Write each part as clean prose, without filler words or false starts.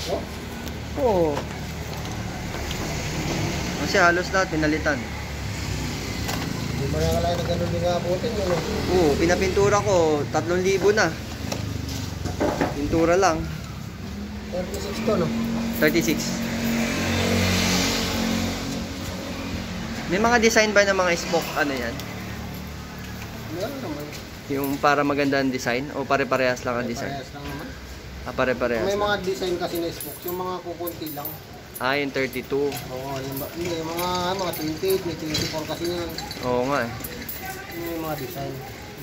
Oh? Oo. Kasi halos lahat pinalitan. Hindi mo nakalaya na gano'n din nga abutin yun. Oo, pinapintura ko, 3,000 na. Pintura lang. 36 to, no? 36. May mga design ba ng mga spoke, ano yan? Meron naman. Yung para maganda ang design? O pare-parehas lang ang design? Parehas lang naman. Ah, pare-parehas May lang. mga design kasi na spokes, yung mga kukunti lang. Ah, yung 32. Oo, hindi, mga 28, may 24 kasi yan. Oo nga eh. Yung mga design.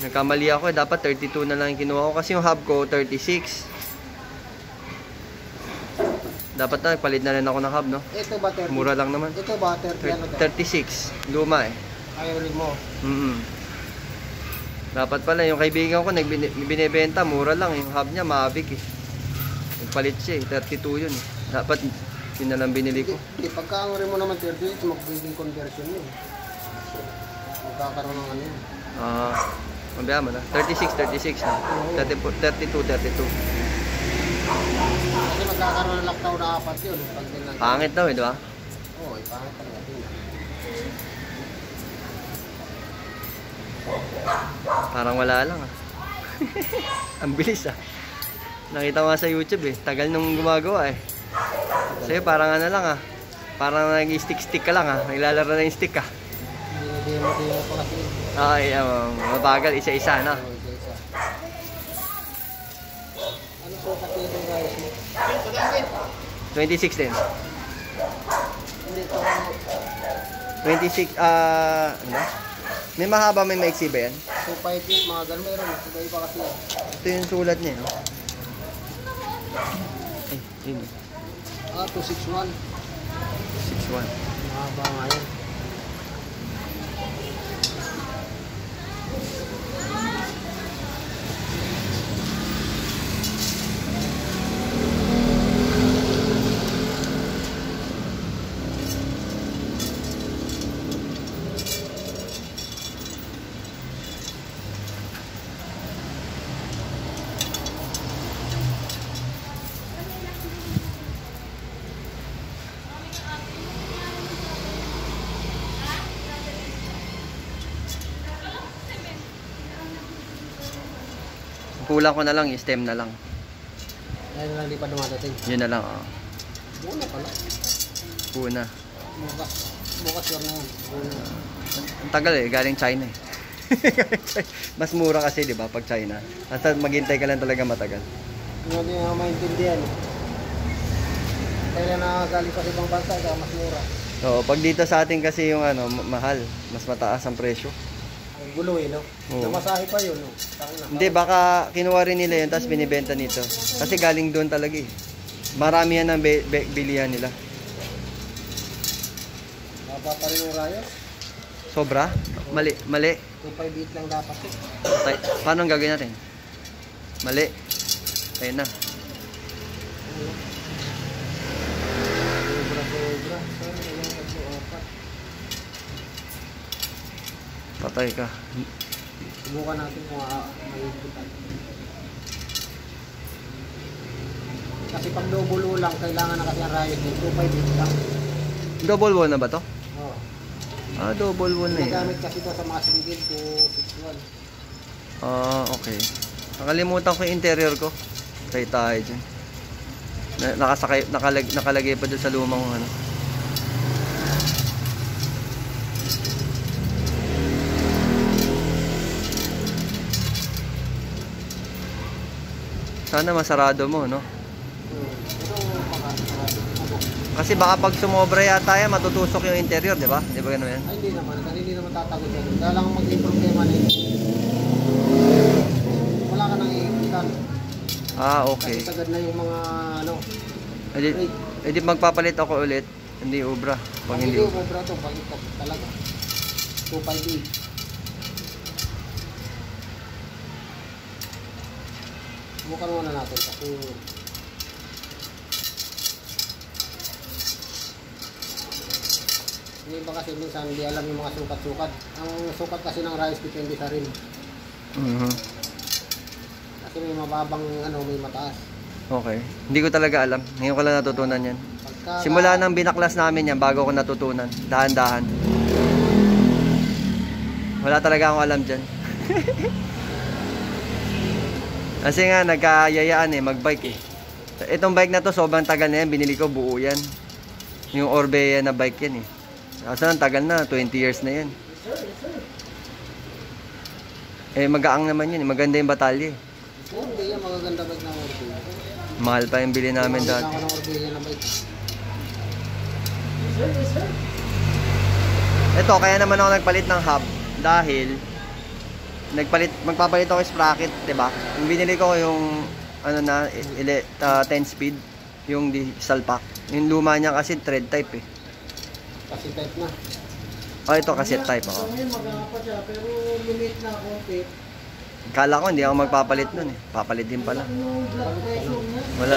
Nagkamali ako eh. Dapat 32 na lang yung kinuha ko. Kasi yung hub ko, 36. Dapat na, palit na rin ako ng hub, no? Ito ba 30? Mura lang naman. Ito ba 30? Ano to? 36. Luma eh. Ayaw rin mo. Dapat pala, yung kaibigan ko binibenta, mura lang. Yung hub niya, maabig eh. Nagpalit siya eh. 32 yun eh. Dapat, yun na lang binili ko. Hindi, pagka ang rin mo naman 38, mag-building conversion yun. Magkakaroon ng ano yun. Mabiya mo na. 36 na. 32. Kasi magkakaroon ng lockdown na 4 yun. Pangit daw eh, di ba? Oo, pangit talaga. Parang wala lang ah. Ang bilis ah. Nakita ko nga sa YouTube eh. Tagal nung gumagawa eh. Sa'yo parang ano lang ah. Parang nag-stick ka lang ah. Naglalaro na yung stick ah. Demo pa kasi. Ay, mabagal isa-isa na. Ano po kasi yung guys mo? 26 din. Hindi ito. 26, ano? May mahaba, may maiksi ba yan? 258, mga ganun meron. Iba kasi yan. Ito yung sulat niya, no? Ay, yun. 261. 6-1. Mahaba nga yan. Kulang ko na lang, yung stem na lang. Ayun na lang di pa dumadating. Yun na lang, oh. Muna pala. Una. Bukas yun na yun. Ang tagal eh, galing China eh. Mas mura kasi, di ba, pag China. Basta maghintay ka lang talaga matagal. Hindi nga maintindihan. Kaya na galing pa sa ibang bansa, kaya mas mura. So, pag dito sa atin kasi yung ano, mahal, mas mataas ang presyo. Ang gulo eh, no? Oo. Namasahe pa yun, no? Hindi, baka kinuha rin nila yun, tapos binibenta nito. Kasi galing doon talaga eh. Marami yan ang bilihan nila. Maba pa rin yung raya. Sobra? Mali. 258 lang dapat eh. Paano ang gagawin natin? Mali. Ayun na. Sobra. Patay ka. Subukan natin kung maiikutan. Kasi pag double lang, kailangan na kasi ang riot din. 258 lang. Double wall na ba to? Oo. Ah, double wall na yun. Nagamit kasi ito sa mga single 261. Ah, okay. Nakalimutan ko yung interior ko. Try tayo dyan. Nakalagay pa doon sa lumang ano. Sana masarado mo, no? Kasi baka pag sumobra yata yan, matutusok yung interior, di ba? Di ba gano'n yan? Ay, hindi naman tatagot yan. Kaya lang mag-problema na yun. Wala ka nang iipitan. Ah, okay. Kasi sagad na yung mga ano. Edi magpapalit ako ulit. Hindi ubra. Pag hindi ubra. Ubra to, pag ito talaga. 258. Subukan muna natin kasi hindi ba kasi minsan hindi alam yung mga sukat-sukat. Ang sukat kasi ng rice depende sa rim. Kasi may mababang ano, may mataas. Okay. Hindi ko talaga alam. Ngayon ko lang natutunan yan. Pagka, Simula nang binaklas namin yan bago ko natutunan. Dahan-dahan. Wala talaga akong alam dyan. Kasi nga nagkayayaan magbike Itong bike na to sobrang tagal na yan. Binili ko buo yan. Yung Orbea na bike yan Kasi ang tagal na. 20 years na yan. Magaang naman yun Maganda yung batalye. hindi yan magaganda bike na Orbea. Mahal pa yung bili namin dati. Ako ng Orbea na bike. Ito, kaya naman ako nagpalit ng hub dahil magpapalit ako ng sprocket, 'di ba? Yung binili ko yung 10 speed, yung diesel pack. Yung luma niya kasi thread type Kasi type na. Ito cassette type ako. Ngayon magkakapa siya pero limit na konti. Kala ko hindi ako magpapalit nun Papalit din pala. Yung blood pressure niya. Wala.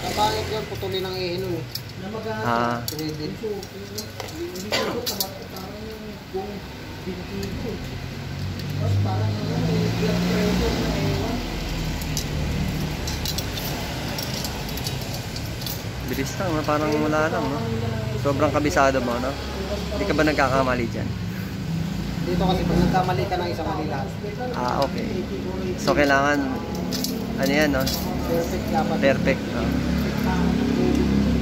Sa pangit yun, putulin ng ihino Na magkakapa. Threaded. Hindi ko parang yung kung binti tapos parang may blood pressure na ewan. Bilis lang, parang wala lang, no? Sobrang kabisado mo, no? Hindi ka ba nagkakamali dyan? Dito kasi pag nagkamali ka ng isang mali lahat. Okay. So, kailangan, ano yan, no? Perfect dapat. Perfect.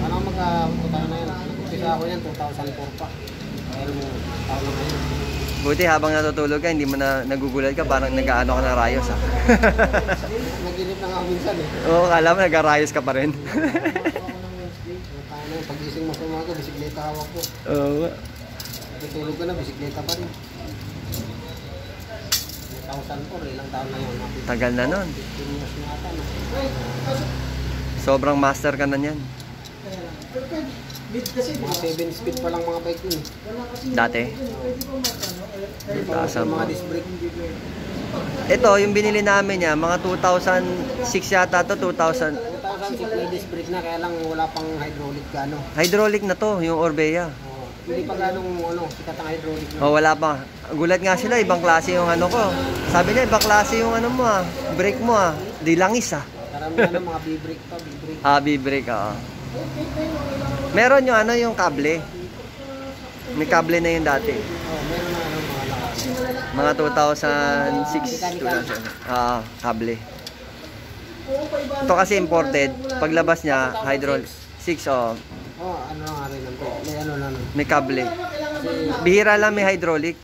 Ano magkakuta na yan? Nag-upisa ako yan, 2004 pa. Pero taon na ngayon. Buti habang natutulog ka, hindi mo na nagugulat ka, parang nag-aano ka ng rayos, ha? Naginip na nga ako minsan Oo, kala mo nag-rayos ka pa rin. Pagising mo sa umaga, bisikleta hawak ko. Oo. Tutulog ka na, bisikleta pa rin. 2004, ilang taon na yun. Tagal na nun. 15 years na ata na. Sobrang master ka na yan. Mga 7 speed pa lang mga bike yun. Dati. Taas mga disc brake. Ito, yung binili namin niya, mga 2006 yata to 2000. 2006 may disc brake na, kaya lang wala pang hydraulic ka, ano. Hydraulic na to, yung Orbea. Hindi pa ganong sikat ang hydraulic na. Wala pa. Gulat nga sila, ibang klase yung ano ko. Sabi niya, ibang klase yung ano mo brake mo Di langis Karamihan mga B-brake pa, B-brake. B-brake, Meron yung yung kable. May kable na yun dati. Meron na mga lakas. Mga 2006, 2007. Kable. Ito kasi imported. Paglabas niya, hydraulic. 6, ano na nga rin. May ano na nun. May kable. Bihira lang may hydraulic.